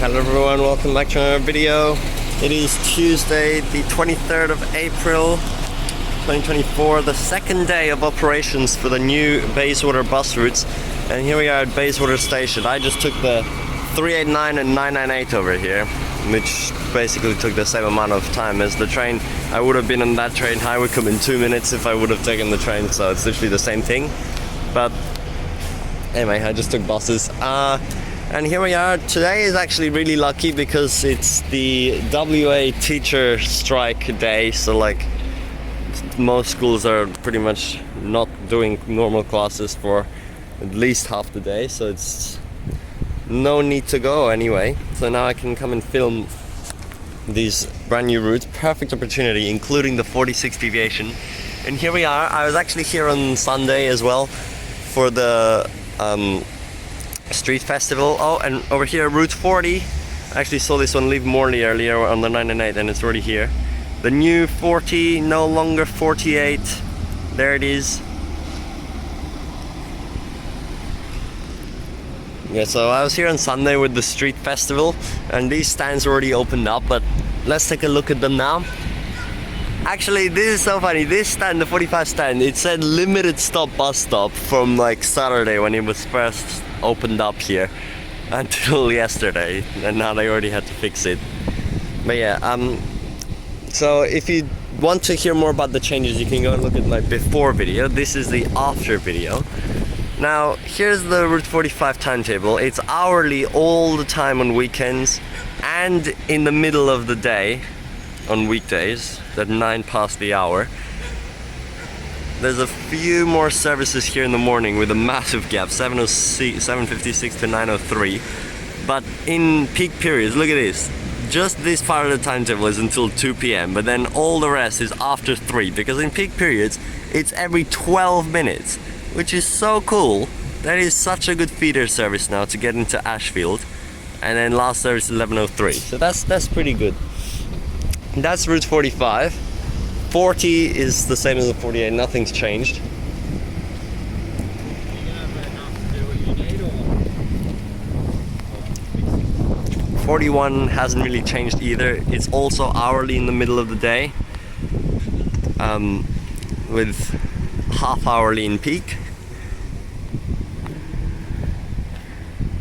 Hello everyone, welcome back to another video. It is Tuesday, the 23rd of April 2024, the second day of operations for the new Bayswater bus routes. And here we are at Bayswater Station. I just took the 389 and 998 over here, which basically took the same amount of time as the train. I would have been on that train, I would come in 2 minutes if I would have taken the train, so it's literally the same thing. But anyway, I just took buses. And here we are. Today is actually really lucky because it's the WA teacher strike day, so like most schools are pretty much not doing normal classes for at least half the day, so it's no need to go anyway. So now I can come and film these brand new routes. Perfect opportunity, including the 46 deviation. And here we are. I was actually here on Sunday as well for the street festival. Oh, and over here Route 40, I actually saw this one leave Morley earlier on the 998, and it's already here. The new 40, no longer 48. There it is. Yeah, so I was here on Sunday with the street festival, and these stands already opened up, but let's take a look at them now. Actually, this is so funny. This stand, the 45 stand, it said limited stop bus stop from like Saturday when it was first opened up here until yesterday, and now they already had to fix it. But yeah, so if you want to hear more about the changes, you can go and look at my before video. This is the after video. Now here's the Route 45 timetable. It's hourly all the time on weekends and in the middle of the day on weekdays at 9 past the hour. There's a few more services here in the morning with a massive gap, 7:56 to 9:03. But in peak periods, look at this. Just this part of the timetable is until 2 p.m. but then all the rest is after 3, because in peak periods it's every 12 minutes, which is so cool. That is such a good feeder service now to get into Ashfield. And then last service 11:03. So that's pretty good. That's Route 45. 40 is the same as the 48, nothing's changed. – 41 hasn't really changed either. It's also hourly in the middle of the day, with half hourly in peak,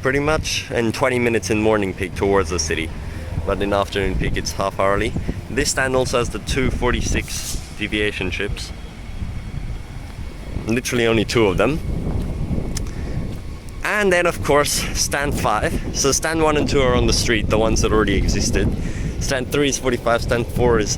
pretty much, and 20 minutes in morning peak towards the city. But in afternoon peak it's half hourly. This stand also has the 246 deviation trips. Literally only 2 of them. And then of course stand 5. So stand 1 and 2 are on the street, the ones that already existed. Stand 3 is 45, stand 4 is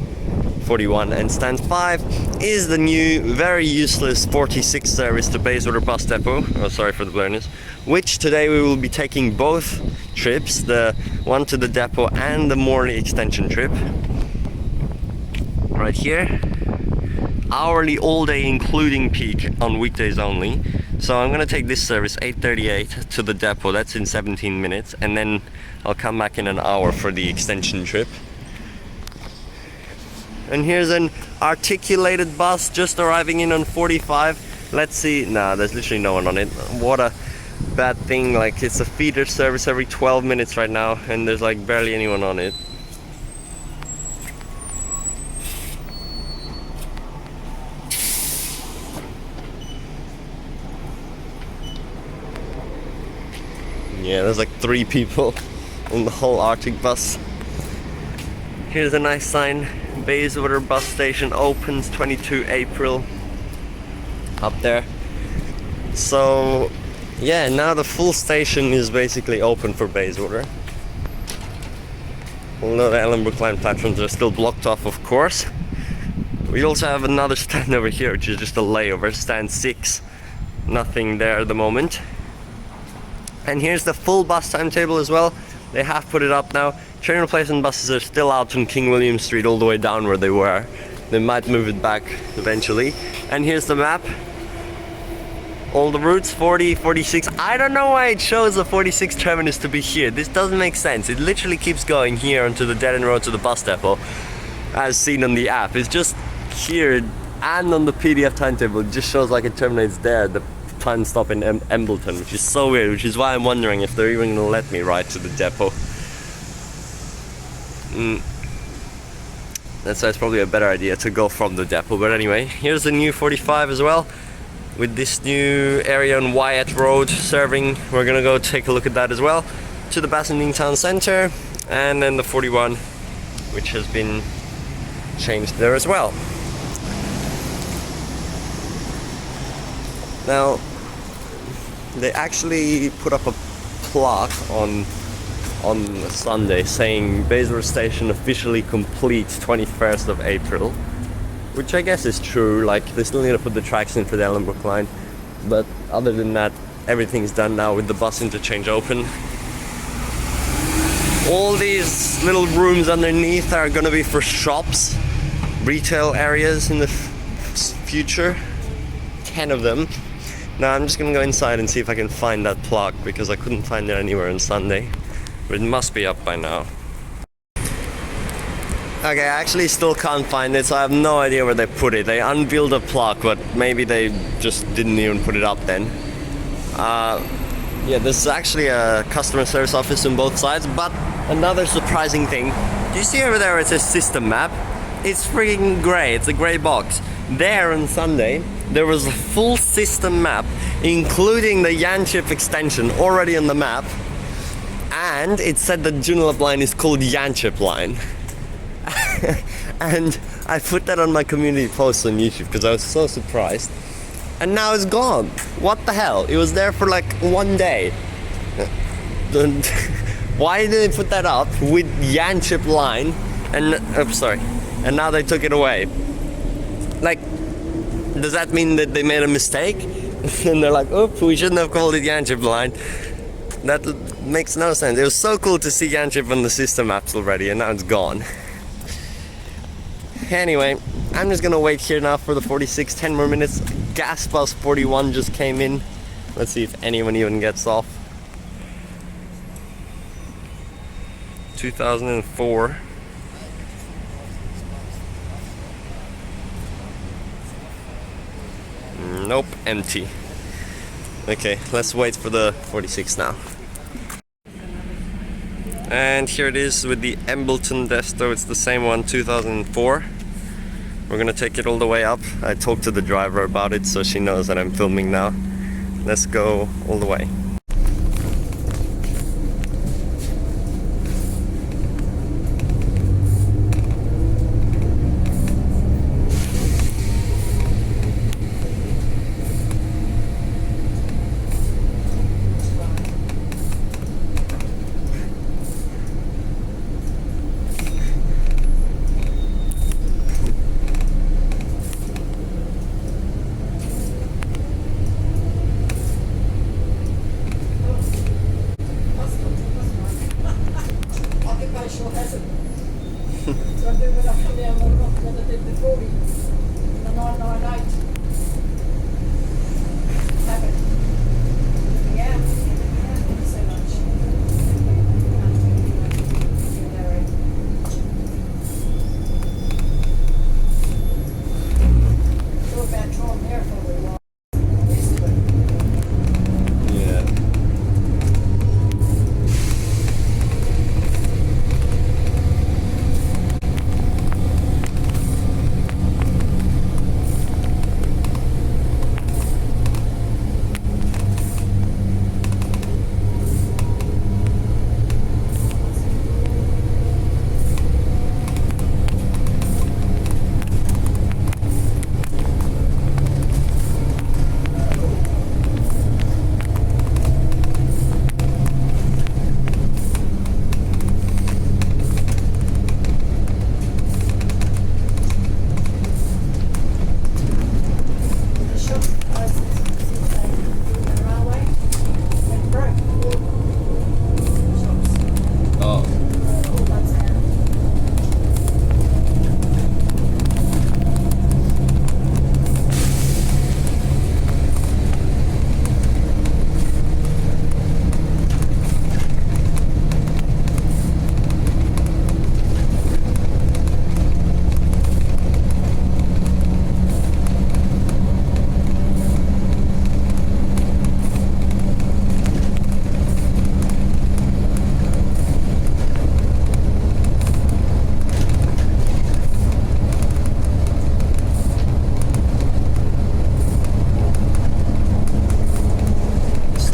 41, and stand 5 is the new, very useless 46 service to Bayswater Bus Depot. Oh, sorry for the blurriness. Which today we will be taking both trips, the one to the depot and the Morley extension trip. Right here. Hourly all day including peak on weekdays only. So I'm gonna take this service 8:38 to the depot, that's in 17 minutes, and then I'll come back in an hour for the extension trip. And here's an articulated bus just arriving in on 45. Let's see. Nah, there's literally no one on it. What a bad thing. Like, it's a feeder service every 12 minutes right now, and there's like barely anyone on it. Yeah, there's like 3 people on the whole Arctic bus. Here's a nice sign. Bayswater Bus Station opens 22 April. Up there. So yeah, now the full station is basically open for Bayswater. Although the Ellenbrook line platforms are still blocked off, of course. We also have another stand over here, which is just a layover, stand 6. Nothing there at the moment. And here's the full bus timetable as well. They have put it up now. Train replacement buses are still out on King William Street all the way down where they were. They might move it back eventually. And here's the map. All the routes, 40, 46. I don't know why it shows the 46 terminus to be here. This doesn't make sense. It literally keeps going here onto the dead end road to the bus depot, as seen on the app. It's just here, and on the PDF timetable it just shows like it terminates there, the time stop in Embleton, which is so weird, which is why I'm wondering if they're even gonna let me ride to the depot. That's why it's probably a better idea to go from the depot. But anyway, here's the new 45 as well, with this new area on Wyatt Road serving. We're gonna go take a look at that as well, to the Bassendean town centre, and then the 41, which has been changed there as well. Now, they actually put up a plaque on Sunday saying Bayswater Station officially complete 21st of April, which I guess is true. Like, they still need to put the tracks in for the Ellenbrook line, but other than that, everything's done now with the bus interchange open. All these little rooms underneath are gonna be for shops, retail areas in the future. 10 of them. Now I'm just gonna go inside and see if I can find that plaque, because I couldn't find it anywhere on Sunday. But it must be up by now. Okay, I actually still can't find it, so I have no idea where they put it. They unveiled a plaque, but maybe they just didn't even put it up then. Yeah, this is actually a customer service office on both sides, but another surprising thing. Do you see over there where it says system map? It's freaking grey, it's a grey box. There on Sunday, there was a full system map, including the Yanchep extension already on the map. And it said the Joondalup line is called Yanchep line. And I put that on my community post on YouTube because I was so surprised. And now it's gone. What the hell? It was there for like one day. Why did they put that up with Yanchep line? And and now they took it away. Like, does that mean that they made a mistake? And they're like, oops, we shouldn't have called it Yanchep line. That makes no sense. It was so cool to see Yanchep on the system maps already, and now it's gone. Anyway, I'm just gonna wait here now for the 46, 10 more minutes. Gas bus 41 just came in. Let's see if anyone even gets off. 2004. Nope, empty. Okay, let's wait for the 46 now. And here it is with the Embleton Desto. It's the same one, 2004. We're gonna take it all the way up. I talked to the driver about it, so she knows that I'm filming now. Let's go all the way.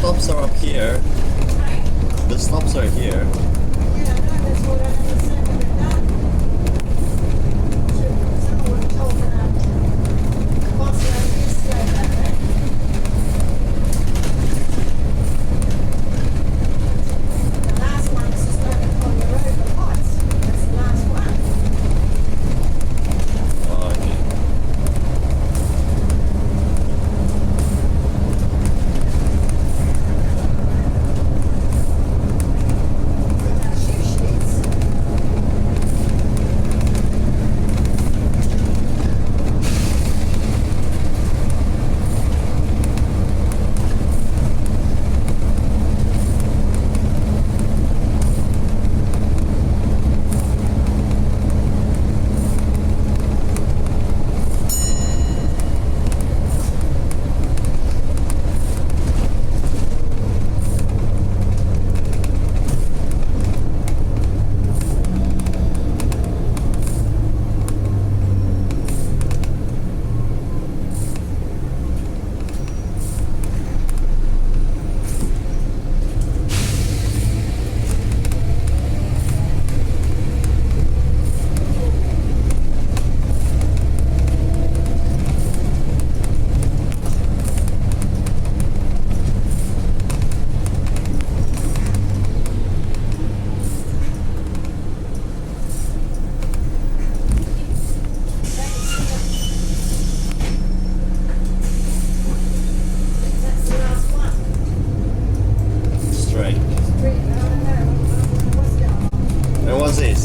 stops are up here. The stops are here.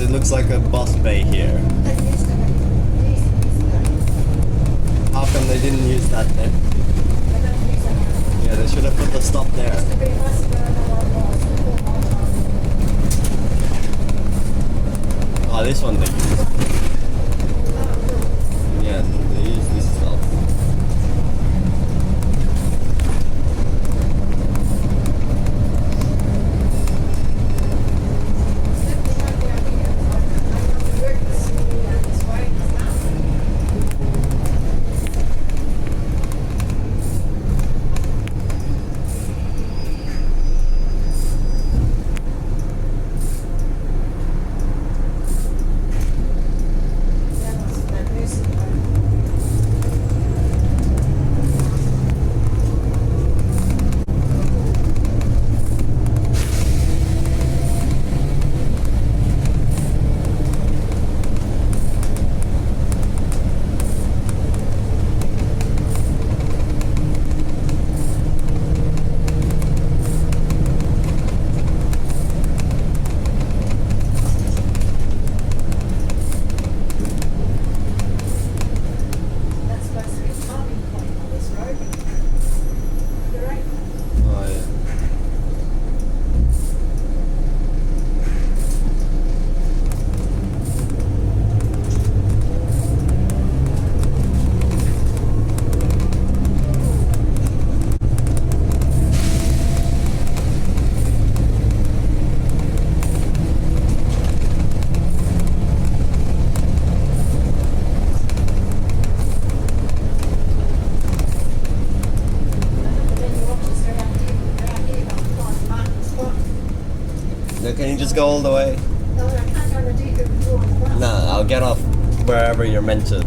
It looks like a bus bay here. How come they didn't use that then? Yeah, they should have put the stop there. Oh, this one they used. Yeah, they used this stop. Can you just go all the way? No, I'll get off wherever you're meant to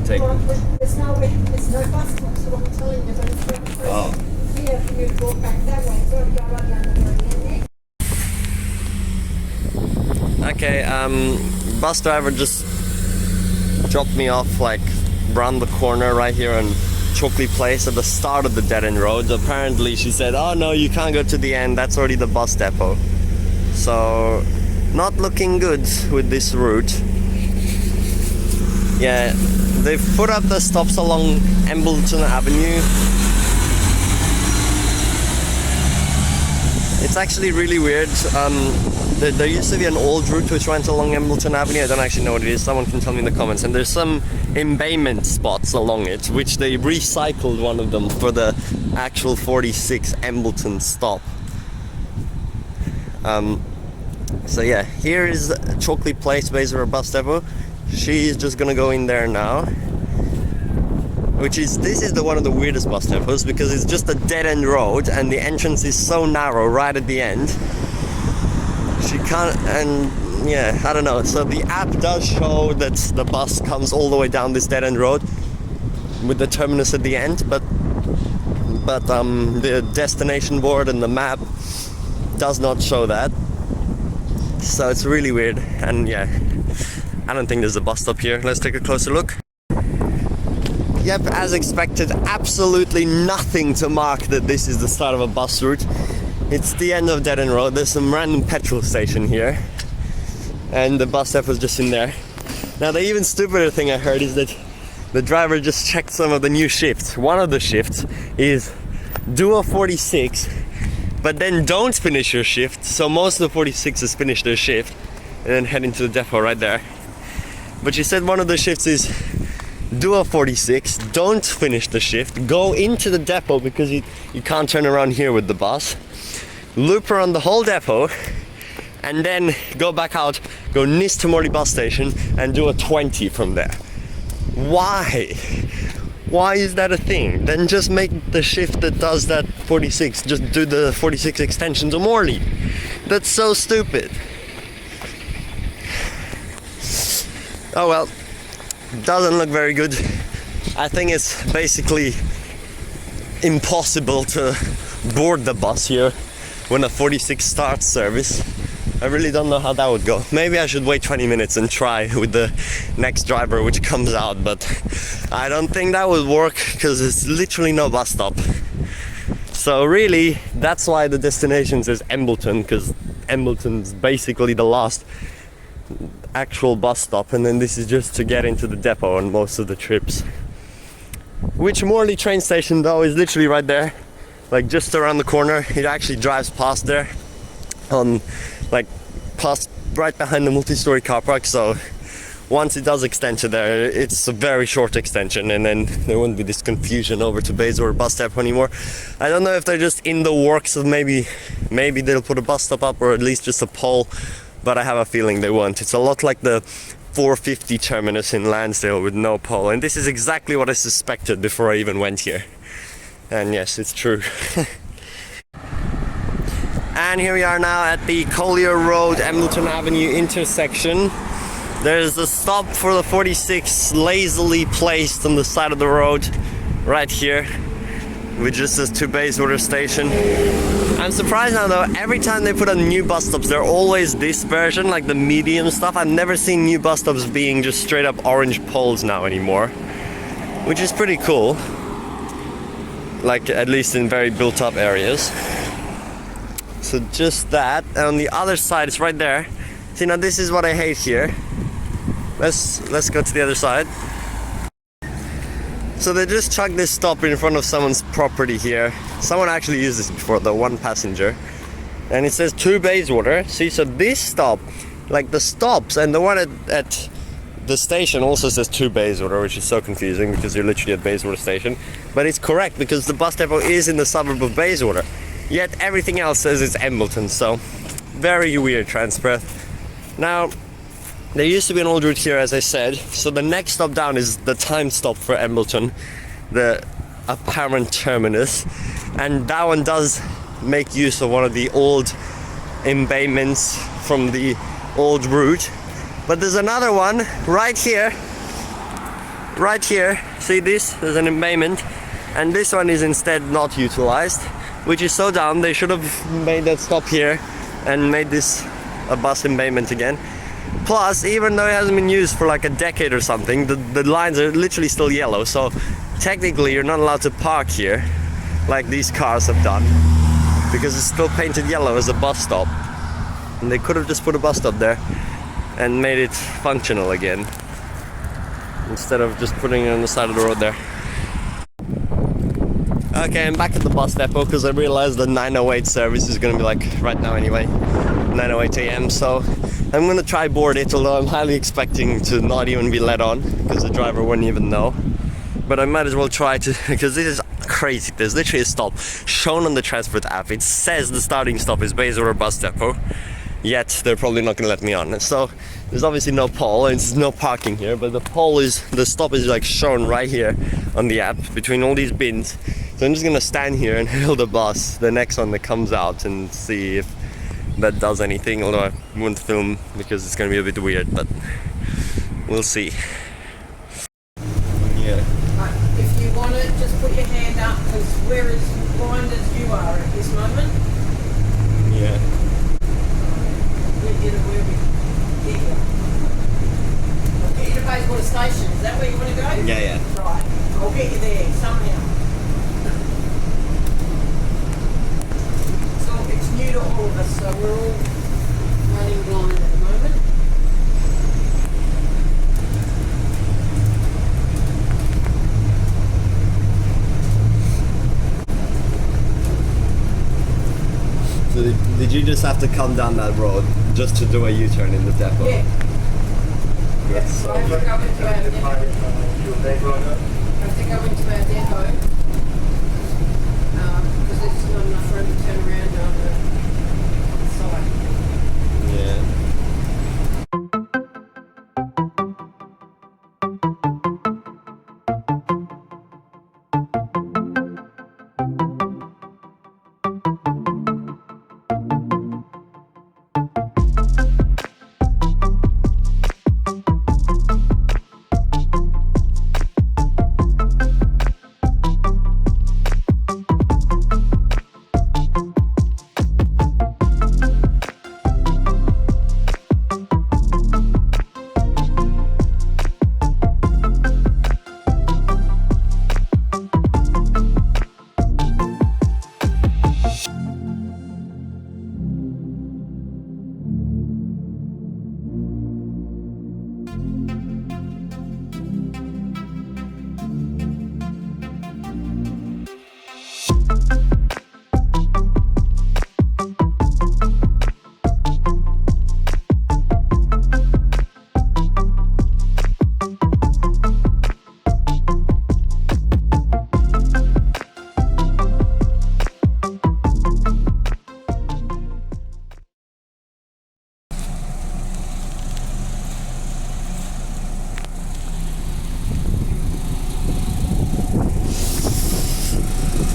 take. It's no bus stop, so I'm telling you, but it's not here for you to walk back that way. It's already got right down the road. Okay, bus driver just dropped me off like round the corner right here on Chalkley Place at the start of the dead end road. Apparently she said, oh no, you can't go to the end, that's already the bus depot. So not looking good with this route. Yeah, they've put up the stops along Embleton Avenue. It's actually really weird. There used to be an old route which went along Embleton Avenue. I don't actually know what it is. Someone can tell me in the comments. And there's some embayment spots along it, which they recycled one of them for the actual 46 Embleton stop. So yeah, here is Chalkley Place, Bayswater Bus Depot. She's just gonna go in there now. this is one of the weirdest bus depots because it's just a dead-end road and the entrance is so narrow right at the end. She can't, and yeah, I don't know. So the app does show that the bus comes all the way down this dead-end road with the terminus at the end, but the destination board and the map does not show that. So it's really weird, and yeah, I don't think there's a bus stop here. Let's take a closer look. Yep, as expected, absolutely nothing to mark that this is the start of a bus route. It's the end of dead-end road. There's some random petrol station here, and the bus stop was just in there. Now the even stupider thing I heard is that the driver just checked some of the new shifts. One of the shifts is do a 46, but then don't finish your shift. So most of the 46s finish their shift and then head into the depot right there. But she said one of the shifts is do a 46, don't finish the shift, go into the depot because you can't turn around here with the bus, loop around the whole depot, and then go back out, go Nis to Morley bus station and do a 20 from there. Why? Why is that a thing? Then just make the shift that does that 46, just do the 46 extension to Morley. That's so stupid. Oh well, doesn't look very good. I think it's basically impossible to board the bus here when a 46 starts service. I really don't know how that would go. Maybe I should wait 20 minutes and try with the next driver which comes out, but I don't think that would work because there's literally no bus stop. So really, that's why the destination says Embleton, because Embleton's basically the last actual bus stop, and then this is just to get into the depot on most of the trips. Which Morley train station though is literally right there, like just around the corner. It actually drives past there, on like past right behind the multi-story car park. So once it does extend to there, it's a very short extension, and then there won't be this confusion over to Bayswater Bus Depot anymore. I don't know if they're just in the works of maybe they'll put a bus stop up, or at least just a pole, but I have a feeling they won't. It's a lot like the 450 terminus in Lansdale with no pole, and this is exactly what I suspected before I even went here. And yes, it's true. And here we are now at the Collier Road Embleton Avenue intersection. There's a stop for the 46 lazily placed on the side of the road right here, which just says to Bayswater Station. I'm surprised now though, every time they put on new bus stops, they're always this version, like the medium stuff. I've never seen new bus stops being just straight up orange poles now anymore, which is pretty cool. Like at least in very built up areas. So just that, and on the other side, it's right there. See, now this is what I hate here. Let's go to the other side. So they just chucked this stop in front of someone's property here. Someone actually used this before, the one passenger. And it says to Bayswater. See, so this stop, like the stops, and the one at the station also says to Bayswater, which is so confusing because you're literally at Bayswater Station. But it's correct because the bus depot is in the suburb of Bayswater. Yet everything else says it's Embleton, so very weird transfer. Now, there used to be an old route here, as I said, so the next stop down is the time stop for Embleton, the apparent terminus, and that one does make use of one of the old embayments from the old route. But there's another one right here, see this? There's an embayment, and this one is instead not utilized, which is so dumb. They should have made that stop here and made this a bus embayment again. Plus, even though it hasn't been used for like a decade or something, the lines are literally still yellow, so technically you're not allowed to park here like these cars have done, because it's still painted yellow as a bus stop. And they could have just put a bus stop there and made it functional again, instead of just putting it on the side of the road there. Okay, I'm back at the bus depot because I realized the 9:08 service is going to be like right now anyway, 9:08 a.m. So I'm going to try board it, although I'm highly expecting to not even be let on because the driver wouldn't even know. But I might as well try to, because this is crazy. There's literally a stop shown on the transport app. It says the starting stop is Bayswater Bus Depot, yet they're probably not going to let me on. So There's obviously no pole and there's no parking here, but the stop is like shown right here on the app between all these bins. So I'm just gonna stand here and hail the bus, the next one that comes out, and see if that does anything, although I won't film because it's gonna be a bit weird, but we'll see. Yeah. If you want it, just put your hand up, because we're as blind as you are at this moment. Yeah. We're here to where we get you. I'll get you to Bayswater Station. Is that where you want to go? Yeah. Right. I'll get you there somehow. So it's new to all of us, so we're all running blind at the moment. So did you just have to come down that road just to do a U-turn in the depot? Yeah. Yes. So I have to go into our depot. I have to go into our depot. Because there's not enough room to turn around on the side. Yeah.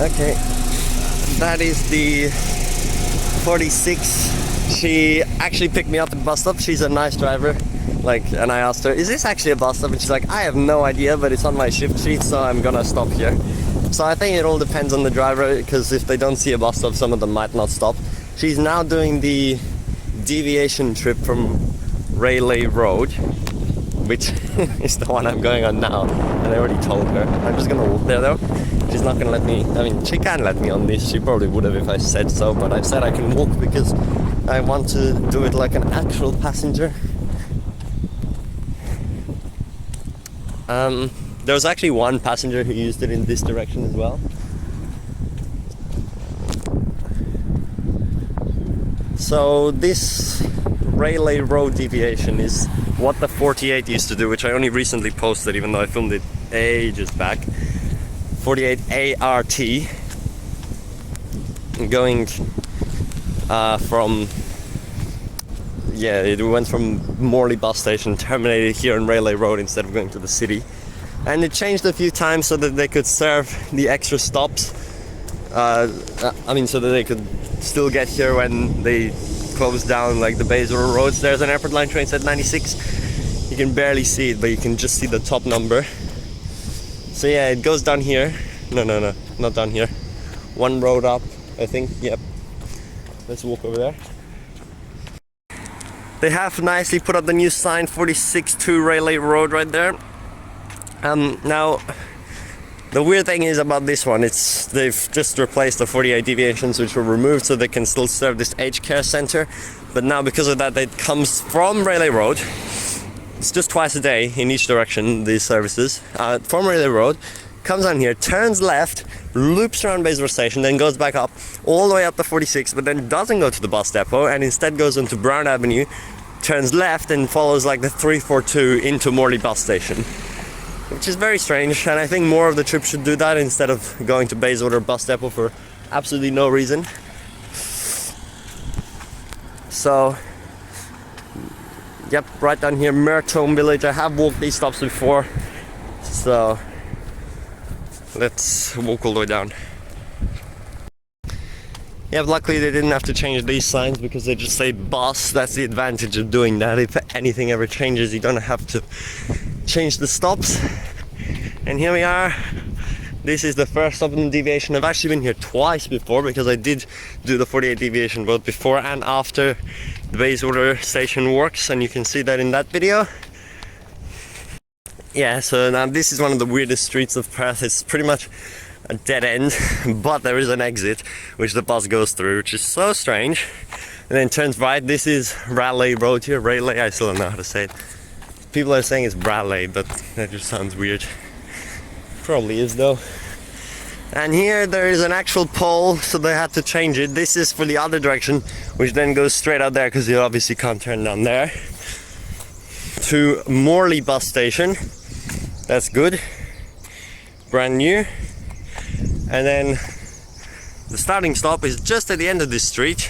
Okay, that is the 46. She actually picked me up at the bus stop. She's a nice driver. And I asked her, is this actually a bus stop? And she's like, I have no idea, but it's on my shift sheet, so I'm gonna stop here. So I think it all depends on the driver, because if they don't see a bus stop, some of them might not stop. She's now doing the deviation trip from Raleigh Road, which is the one I'm going on now, and I already told her. I'm just gonna walk there though. She's not gonna let me, I mean, she can let me on this. She probably would have if I said so, but I said I can walk because I want to do it like an actual passenger. There was actually one passenger who used it in this direction as well. So this Raleigh Road deviation is what the 48 used to do, which I only recently posted, even though I filmed it ages back. 48 ART, going from, it went from Morley bus station, terminated here on Raleigh Road instead of going to the city. And it changed a few times so that they could serve the extra stops. So that they could still get here when they closed down, like the Bayswater roads. There's an airport line train set 96. You can barely see it, but you can just see the top number. So yeah, it goes down here. No, not down here. One road up, I think. Yep. Let's walk over there. They have nicely put up the new sign, 46 to Raleigh Road right there. Now, the weird thing is about this one, they've just replaced the 48 deviations which were removed so they can still serve this aged care centre. But now because of that, it comes from Raleigh Road. It's just twice a day in each direction, these services. From Raleigh Road, comes down here, turns left, loops around Bayswater Station, then goes back up, all the way up to 46, but then doesn't go to the bus depot and instead goes onto Brown Avenue, turns left and follows like the 342 into Morley bus station. Which is very strange, and I think more of the trip should do that instead of going to Bayswater Bus Depot for absolutely no reason. So Yep, right down here, Mertone Village. I have walked these stops before, so let's walk all the way down. Yeah, luckily they didn't have to change these signs because they just say bus. That's the advantage of doing that. If anything ever changes, you don't have to change the stops. And here we are. This is the first stop in the deviation. I've actually been here twice before because I did do the 48 deviation both before and after the Bayswater Station works, and you can see that in that video. Yeah, so now this is one of the weirdest streets of Perth. It's pretty much a dead end, but there is an exit which the bus goes through, which is so strange. And then turns right. This is Raleigh Road here. Raleigh, I still don't know how to say it. People are saying it's Raleigh, but that just sounds weird. Probably is though. And here there is an actual pole, so they had to change it. This is for the other direction, which then goes straight out there because you obviously can't turn down there. To Morley bus station. That's good. Brand new. And then the starting stop is just at the end of this street.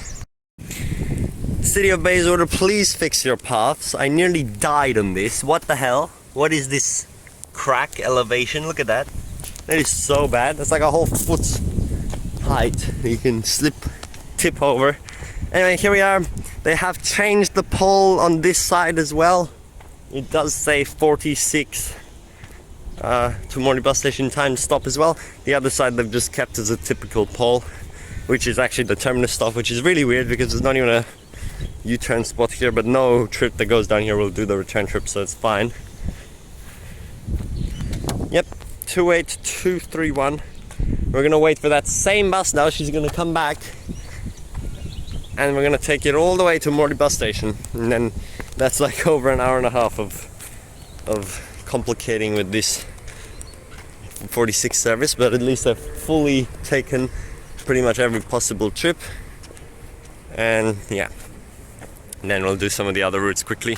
City of Bayswater, please fix your paths. I nearly died on this. What the hell? What is this crack elevation? Look at that. That is so bad. That's like a whole foot's height. You can tip over. Anyway, here we are. They have changed the pole on this side as well. It does say 46 to Morley bus station time stop as well. The other side they've just kept as a typical pole, which is actually the terminus stop, which is really weird because there's not even a U-turn spot here, but no trip that goes down here will do the return trip, so it's fine. Yep, 28231. We're gonna wait for that same bus now. She's gonna come back and we're gonna take it all the way to Morley bus station, and then that's like over an hour and a half of complicating with this 46 service, but at least I've fully taken pretty much every possible trip. And yeah, and then we'll do some of the other routes quickly.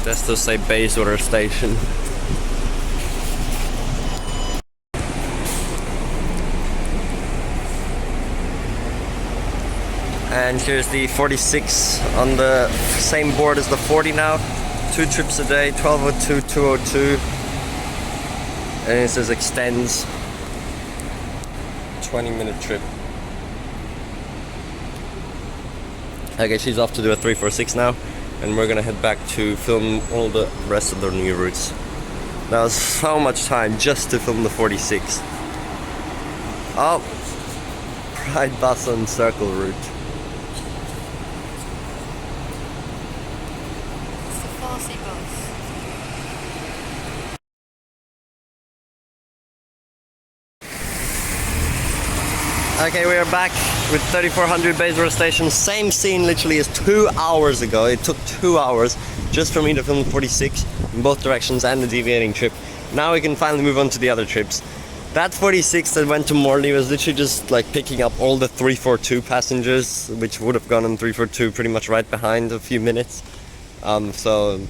Just to say Bayswater Station. And here's the 46 on the same board as the 40 now. 2 trips a day, 1202, 202. And it says extends. 20-minute trip. Okay, she's off to do a 346 now. And we're gonna head back to film all the rest of the new routes. That was so much time just to film the 46. Oh, Pride Bus and Circle route. Okay, we are back with 3400 Bayswater Station. Same scene literally as 2 hours ago. It took 2 hours just for me to film the 46 in both directions and the deviating trip. Now we can finally move on to the other trips. That 46 that went to Morley was literally just like picking up all the 342 passengers, which would have gone on 342 pretty much right behind a few minutes. So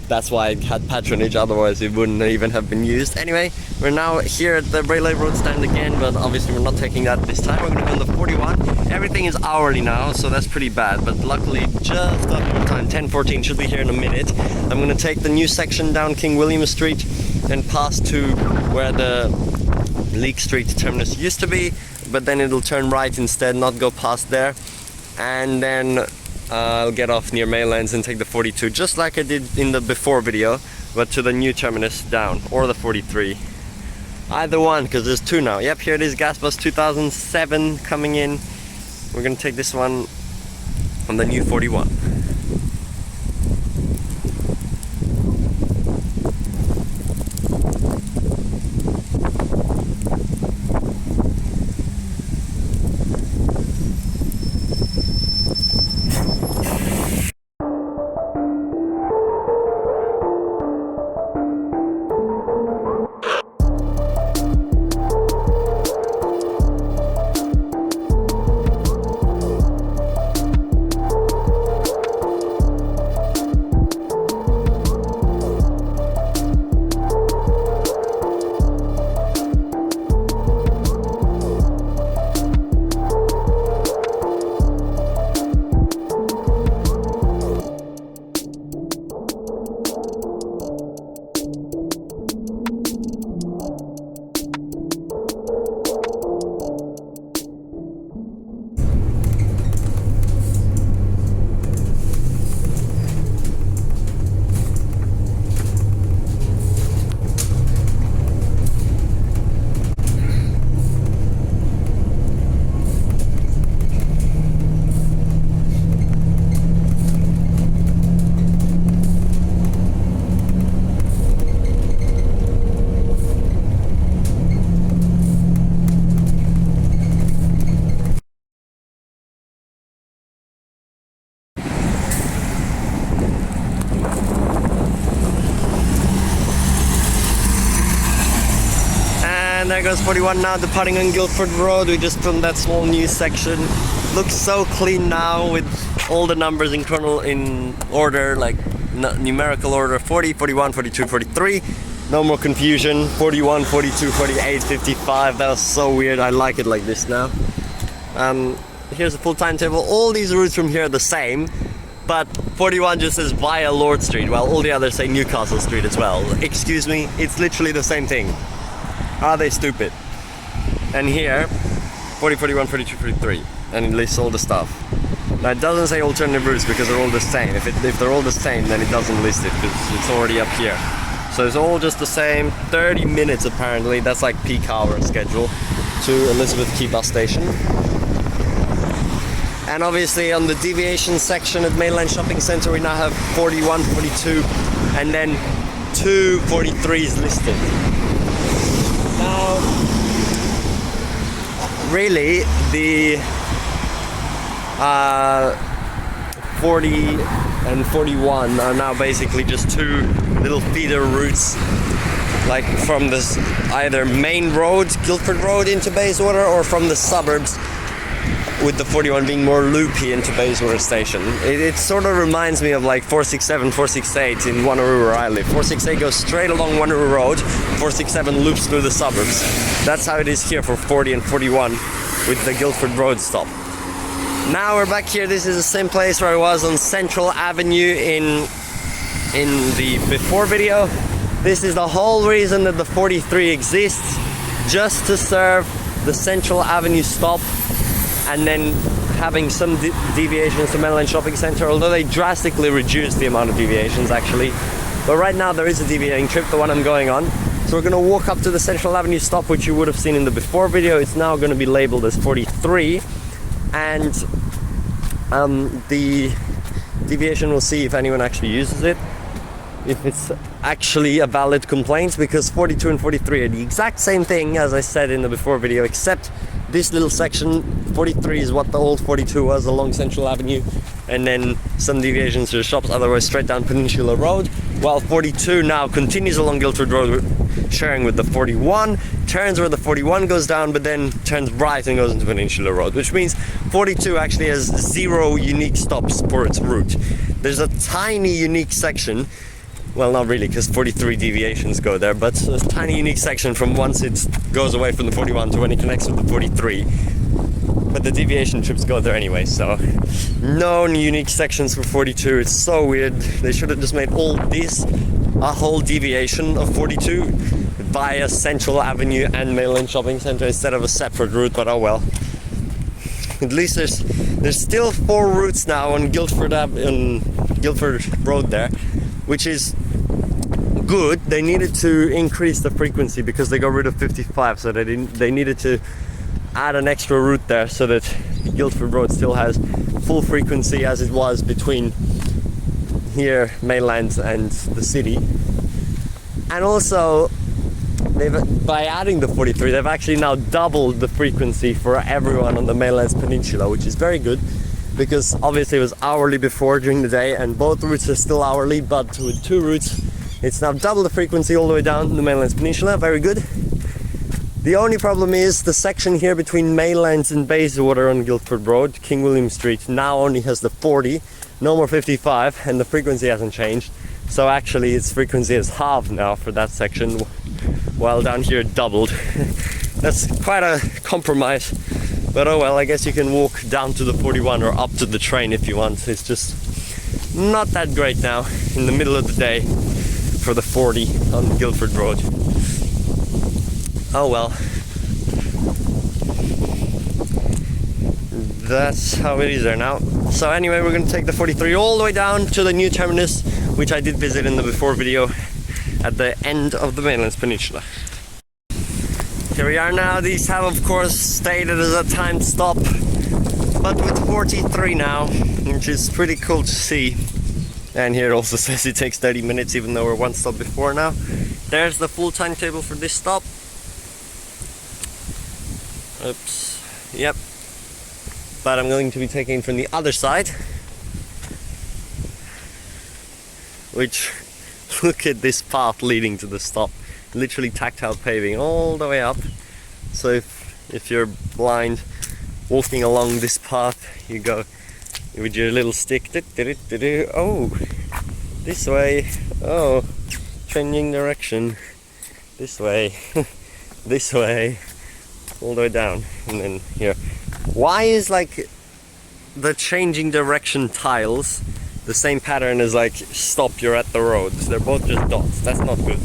that's why it had patronage, otherwise it wouldn't even have been used. Anyway, we're now here at the Raleigh Road stand again, but obviously we're not taking that this time. We're going to go on the 41. Everything is hourly now, so that's pretty bad, but luckily just got more time. 10:14 should be here in a minute. I'm going to take the new section down King William Street and pass to where the Leake Street terminus used to be, but then it'll turn right instead, not go past there. And then I'll get off near Maylands and take the 42, just like I did in the before video, but to the new terminus down, or the 43. Either one, because there's 2 now. Yep, here it is, Gas Bus 2007 coming in. We're gonna take this one on the new 41. And there goes 41 now, departing on Guilford Road. We just filmed that small new section. Looks so clean now with all the numbers in order, like numerical order: 40, 41, 42, 43. No more confusion. 41, 42, 48, 55. That was so weird. I like it like this now. Here's the full timetable. All these routes from here are the same, but 41 just says via Lord Street, while all the others say Newcastle Street as well. Excuse me, it's literally the same thing. Are they stupid? And here, 40, 41, 42, 43, and it lists all the stuff. Now it doesn't say alternative routes because they're all the same. If they're all the same, then it doesn't list it because it's already up here. So it's all just the same. 30 minutes apparently, that's like peak hour schedule to Elizabeth Quay bus station. And obviously on the deviation section at Maylands Shopping Centre we now have 41, 42 and then 2 43s listed. Now, really, the 40 and 41 are now basically just 2 little feeder routes, like from this either main road, Guilford Road into Bayswater, or from the suburbs with the 41 being more loopy into Bayswater Station. It sort of reminds me of like 467, 468 in Wanneroo where I live. 468 goes straight along Wanneroo Road, 467 loops through the suburbs. That's how it is here for 40 and 41 with the Guilford Road stop. Now we're back here. This is the same place where I was on Central Avenue in the before video. This is the whole reason that the 43 exists, just to serve the Central Avenue stop and then having some deviations to Maylands Shopping Centre, although they drastically reduced the amount of deviations actually. But right now there is a deviating trip, the one I'm going on. So we're going to walk up to the Central Avenue stop, which you would have seen in the before video. It's now going to be labelled as 43, and the deviation, will see if anyone actually uses it, if it's actually a valid complaint, because 42 and 43 are the exact same thing as I said in the before video, except this little section, 43 is what the old 42 was along Central Avenue, and then some deviations to the shops, otherwise straight down Peninsula Road, while 42 now continues along Guilford Road, sharing with the 41, turns where the 41 goes down, but then turns right and goes into Peninsula Road, which means 42 actually has 0 unique stops for its route. There's a tiny unique section, well, not really, because 43 deviations go there, but a tiny unique section from once it goes away from the 41 to when it connects with the 43. But the deviation trips go there anyway, so no unique sections for 42. It's so weird. They should have just made all this a whole deviation of 42 via Central Avenue and Maylands Shopping Centre instead of a separate route, but oh well. At least there's still 4 routes now on Guilford Road there, which is good. They needed to increase the frequency because they got rid of 55, so they needed to add an extra route there so that Guilford Road still has full frequency as it was between here, Maylands, and the city. And also, by adding the 43, they've actually now doubled the frequency for everyone on the Maylands Peninsula, which is very good, because obviously it was hourly before during the day, and both routes are still hourly, but with 2 routes it's now double the frequency all the way down the Maylands Peninsula. Very good. The only problem is the section here between Maylands and Bayswater on Guilford Road, King William Street, now only has the 40, no more 55, and the frequency hasn't changed. So actually its frequency is halved now for that section, while down here it doubled. That's quite a compromise, but oh well, I guess you can walk down to the 41 or up to the train if you want. It's just not that great now in the middle of the day for the 40 on Guilford Road. Oh well. That's how it is there now. So anyway, we're going to take the 43 all the way down to the new terminus, which I did visit in the before video at the end of the Maylands Peninsula. Here we are now. These have of course stated as a timed stop, but with 43 now, which is pretty cool to see. And here it also says it takes 30 minutes, even though we're 1 stop before now. There's the full timetable for this stop. Oops. Yep. But I'm going to be taking from the other side, which, look at this path leading to the stop. Literally tactile paving all the way up. So if you're blind, walking along this path, you go with your little stick. Oh, this way. Oh, changing direction. This way. This way. All the way down. And then here. Why is like the changing direction tiles the same pattern as like stop, you're at the road? They're both just dots. That's not good.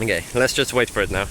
Okay, let's just wait for it now.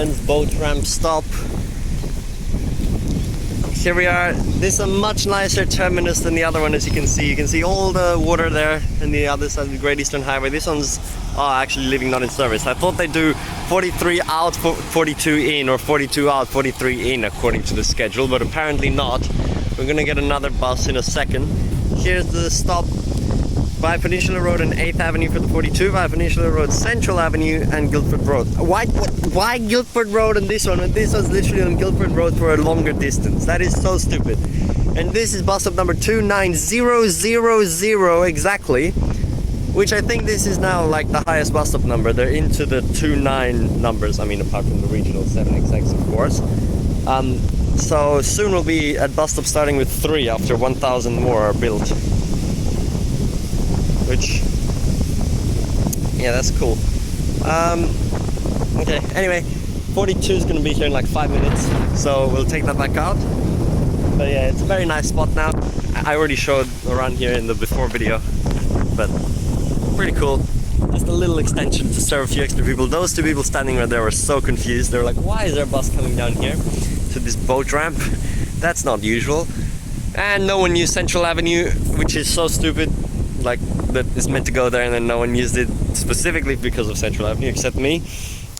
Maylands Boat Ramp stop. Here we are. This is a much nicer terminus than the other one, as you can see. You can see all the water there and the other side of the Great Eastern Highway. This one's actually leaving not in service. I thought they do 43 out, 42 in, or 42 out, 43 in according to the schedule, but apparently not. We're gonna get another bus in a second. Here's the stop by Peninsula Road and 8th Avenue for the 42, by Peninsula Road, Central Avenue and Guilford Road. Why Guilford Road and this one? And this one's literally on Guilford Road for a longer distance. That is so stupid. And this is bus stop number 29000 exactly, which I think this is now like the highest bus stop number. They're into the 29 numbers, I mean apart from the regional 7XX of course. So soon we'll be at bus stop starting with 3 after 1,000 more are built. Which, yeah, that's cool. Okay, anyway, 42 is going to be here in like 5 minutes, so we'll take that back out. But yeah, it's a very nice spot now. I already showed around here in the before video, but pretty cool. Just a little extension to serve a few extra people. Those two people standing right there were so confused. They were like, why is there a bus coming down here to this boat ramp? That's not usual. And no one used Central Avenue, which is so stupid. Like, that is meant to go there and then no one used it specifically because of Central Avenue except me.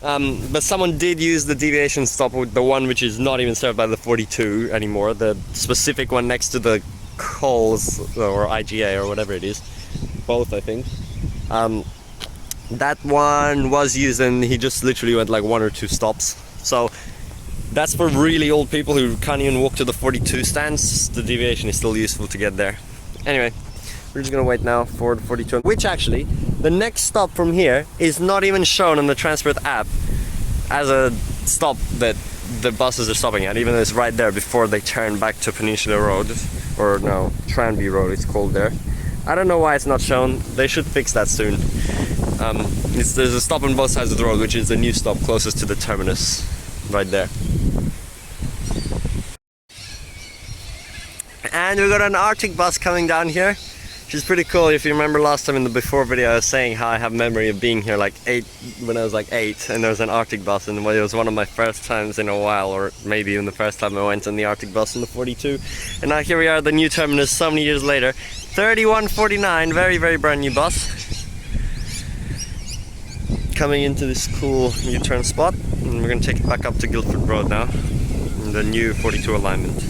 But someone did use the deviation stop, the one which is not even served by the 42 anymore, the specific one next to the Coles or IGA or whatever it is, both I think. That one was used and he just literally went like 1 or 2 stops. So that's for really old people who can't even walk to the 42 stands. The deviation is still useful to get there. Anyway, we're just gonna wait now for the 42, which actually, the next stop from here is not even shown on the Transport app as a stop that the buses are stopping at, even though it's right there before they turn back to Peninsula Road, or no, Tranby Road it's called there. I don't know why it's not shown. They should fix that soon. There's a stop on both sides of the road, which is the new stop closest to the terminus, right there. And we've got an Arctic bus coming down here, which is pretty cool. If you remember last time in the before video, I was saying how I have memory of being here like when I was like 8, and there was an Arctic bus, and it was one of my first times in a while, or maybe even the first time I went on the Arctic bus in the 42. And now here we are at the new terminus so many years later. 3149, very, very brand new bus. Coming into this cool U-turn spot, and we're going to take it back up to Guilford Road now, in the new 42 alignment.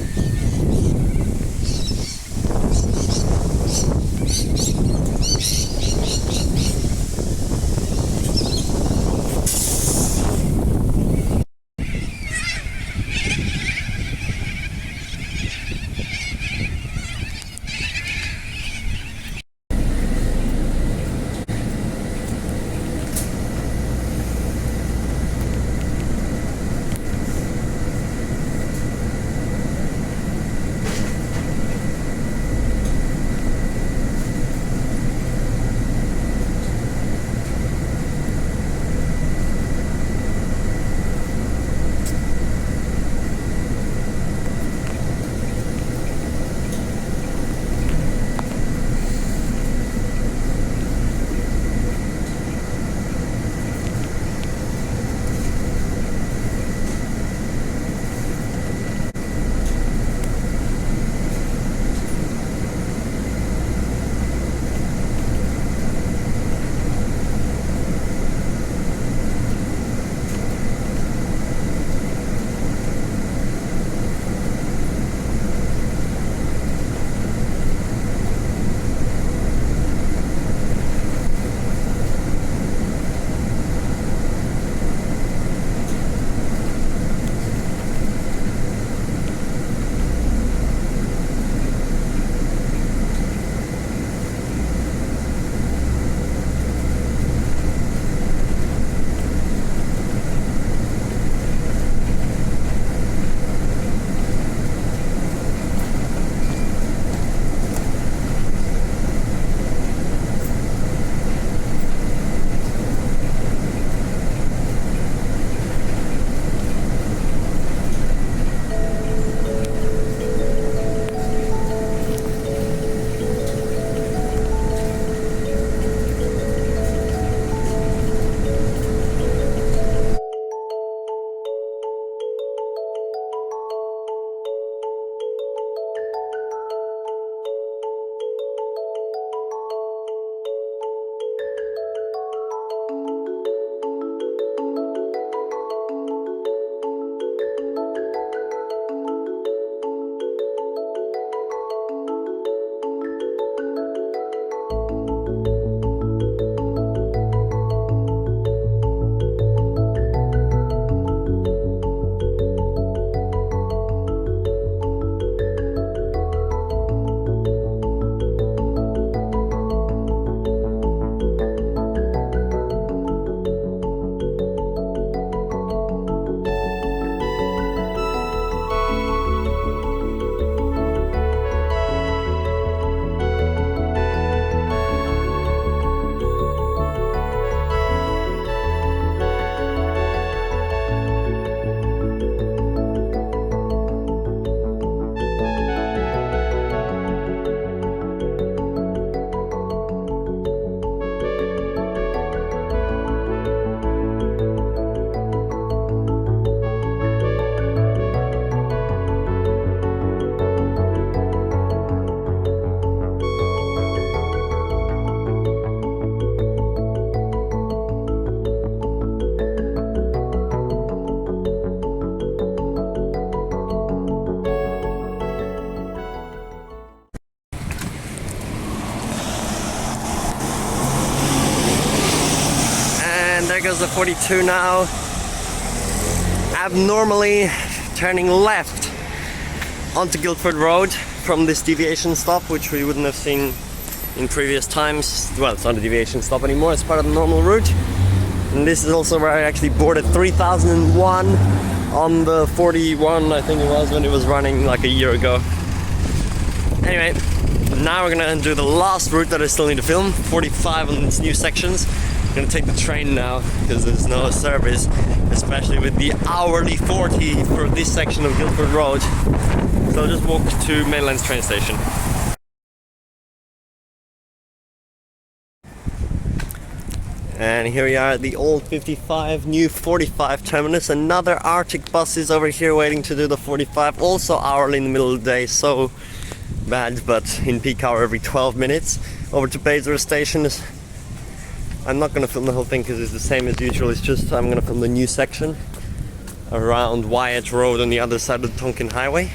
42 now. Abnormally turning left onto Guilford Road from this deviation stop, which we wouldn't have seen in previous times. Well, it's not a deviation stop anymore, it's part of the normal route. And this is also where I actually boarded 3001 on the 41, I think it was, when it was running like a year ago. Anyway, now we're gonna do the last route that I still need to film, 45 on its new sections. I'm gonna take the train now because there's no service, especially with the hourly 40 for this section of Guilford Road. So I'll just walk to Maylands train station. And here we are at the old 55, new 45 terminus. Another Arctic bus is over here waiting to do the 45, also hourly in the middle of the day, so bad, but in peak hour every 12 minutes. Over to Bayswater Station. I'm not going to film the whole thing because it's the same as usual, it's just I'm going to film the new section around Wyatt Road on the other side of the Tonkin Highway.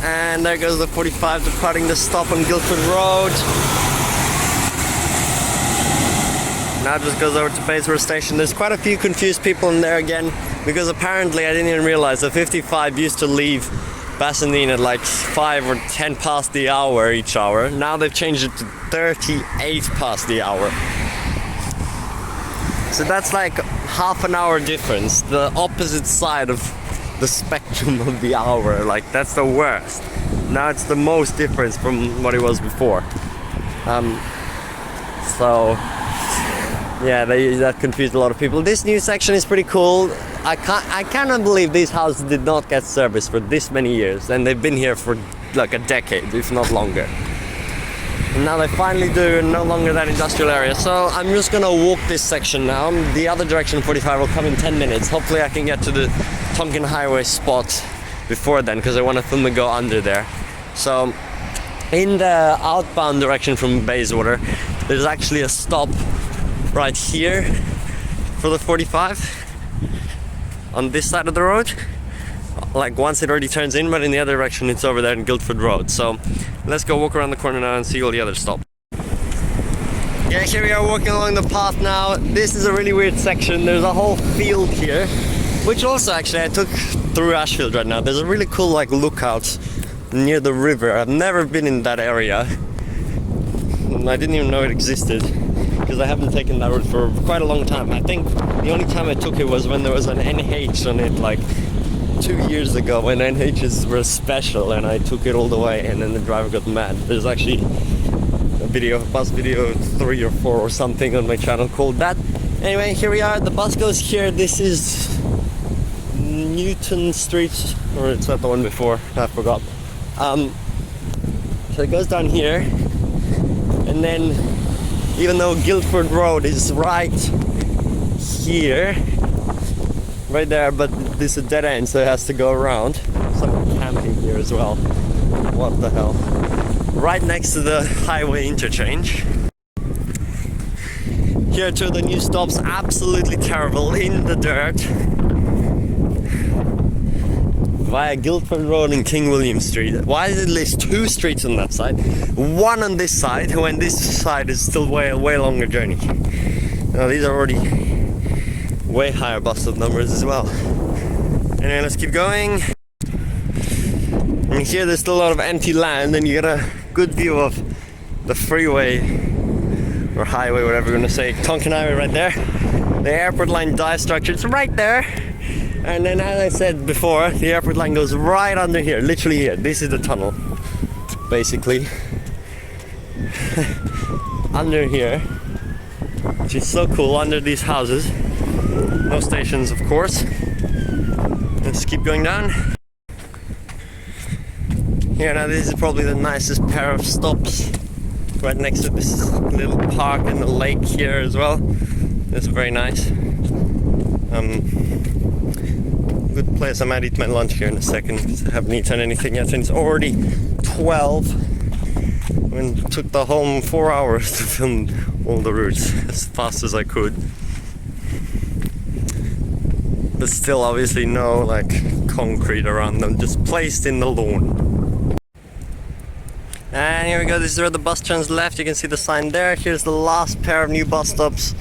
And there goes the 45 departing the stop on Guilford Road. Now it just goes over to Bayswater Station. There's quite a few confused people in there again, because apparently I didn't even realize that 55 used to leave Bassendean at like 5 or 10 past the hour each hour. Now they've changed it to 38 past the hour. So that's like half an hour difference, the opposite side of the spectrum of the hour. Like, that's the worst. Now it's the most difference from what it was before. So yeah, that confused a lot of people. This new section is pretty cool. I cannot believe these houses did not get service for this many years, and they've been here for like a decade, if not longer. And now they finally do, no longer that industrial area. So I'm just gonna walk this section now. The other direction, 45, will come in 10 minutes. Hopefully I can get to the Tonkin Highway spot before then, because I want to film and go under there. So in the outbound direction from Bayswater, there's actually a stop right here for the 45 on this side of the road, like once it already turns in, but in the other direction it's over there in Guilford Road. So let's go walk around the corner now and see all the other stops. Yeah, here we are walking along the path now. This is a really weird section. There's a whole field here, which also actually I took through Ashfield right now. There's a really cool like lookout near the river. I've never been in that area, and I didn't even know it existed, because I haven't taken that route for quite a long time. I think the only time I took it was when there was an NH on it, like 2 years ago, when NHs were special, and I took it all the way, and then the driver got mad. There's actually a video, bus video 3 or 4 or something on my channel called that. Anyway, here we are. The bus goes here. This is Newton Street, or it's not the one before, I forgot. So it goes down here, and then even though Guilford Road is right here, right there, but this is a dead end, so it has to go around. Someone camping here as well. What the hell? Right next to the highway interchange. Here are two of the new stops, absolutely terrible, in the dirt. Via Guilford Road and King William Street. Why did it list 2 streets on that side, 1 on this side, when this side is still way longer journey? Now these are already way higher bus stop numbers as well. Anyway, let's keep going. And here there's still a lot of empty land, and you get a good view of the freeway or highway, whatever you're gonna say. Tonkin Highway right there. The airport line dive structure, it's right there. And then, as I said before, the airport line goes right under here, literally here. This is the tunnel, basically. Under here, which is so cool, under these houses. No stations, of course. Let's keep going down. Here now, this is probably the nicest pair of stops, right next to this little park and the lake here as well. It's very nice. Good place. I might eat my lunch here in a second, because I haven't eaten anything yet, and it's already 12. And it took the whole 4 hours to film all the routes as fast as I could. But still, obviously no like concrete around them, just placed in the lawn. And here we go, this is where the bus turns left. You can see the sign there. Here's the last pair of new bus stops.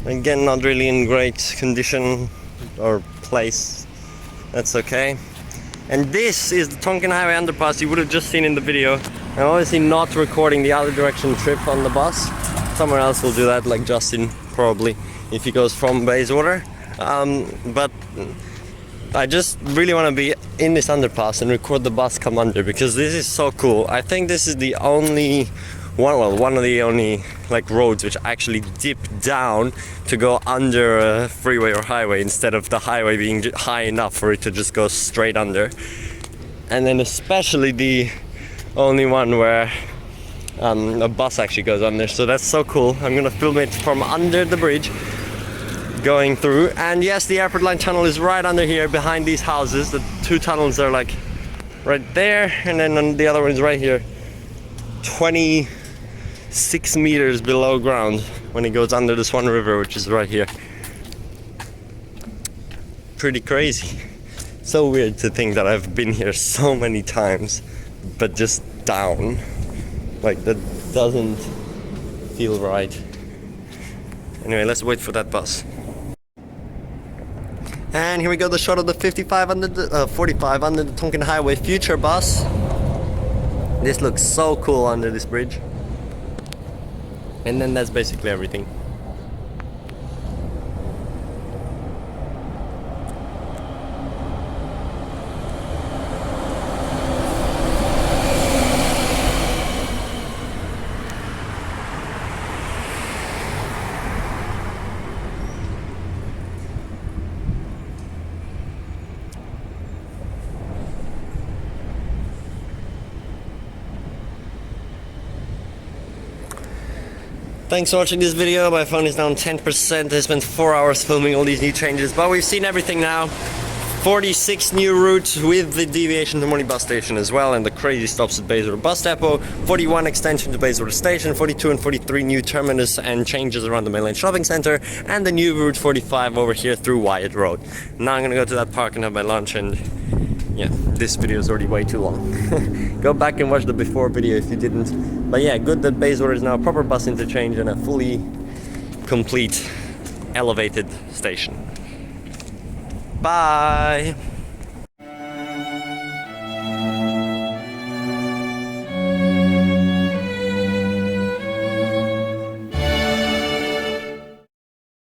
Again, not really in great condition or place. That's okay. And this is the Tonkin Highway underpass you would have just seen in the video. I'm obviously not recording the other direction trip on the bus. Someone else will do that, like Justin probably, if he goes from Bayswater. But I just really want to be in this underpass and record the bus come under, because this is so cool. I think this is the only one of the only like roads which actually dip down to go under a freeway or highway, instead of the highway being high enough for it to just go straight under. And then especially the only one where a bus actually goes under. So that's so cool. I'm gonna film it from under the bridge going through. And yes, the airport line tunnel is right under here behind these houses. The 2 tunnels are like right there, and then the other one is right here, 26 meters below ground, when it goes under the Swan River, which is right here. Pretty crazy. So weird to think that I've been here so many times, but just down. Like, that doesn't feel right. Anyway, let's wait for that bus. And here we go, the shot of the 55 under the 45 under the Tonkin Highway future bus. This looks so cool under this bridge. And then that's basically everything. Thanks for watching this video. My phone is down 10%. I spent 4 hours filming all these new changes, but we've seen everything now. 46 new routes with the deviation to Morley bus station as well, and the crazy stops at Bayswater Bus Depot. 41 extension to Bayswater Station, 42 and 43 new terminus and changes around the Maylands Shopping Centre, and the new route 45 over here through Wyatt Road. Now I'm gonna go to that park and have my lunch, and yeah, this video is already way too long. Go back and watch the before video if you didn't. But yeah, good that Bayswater is now a proper bus interchange and a fully complete elevated station. Bye!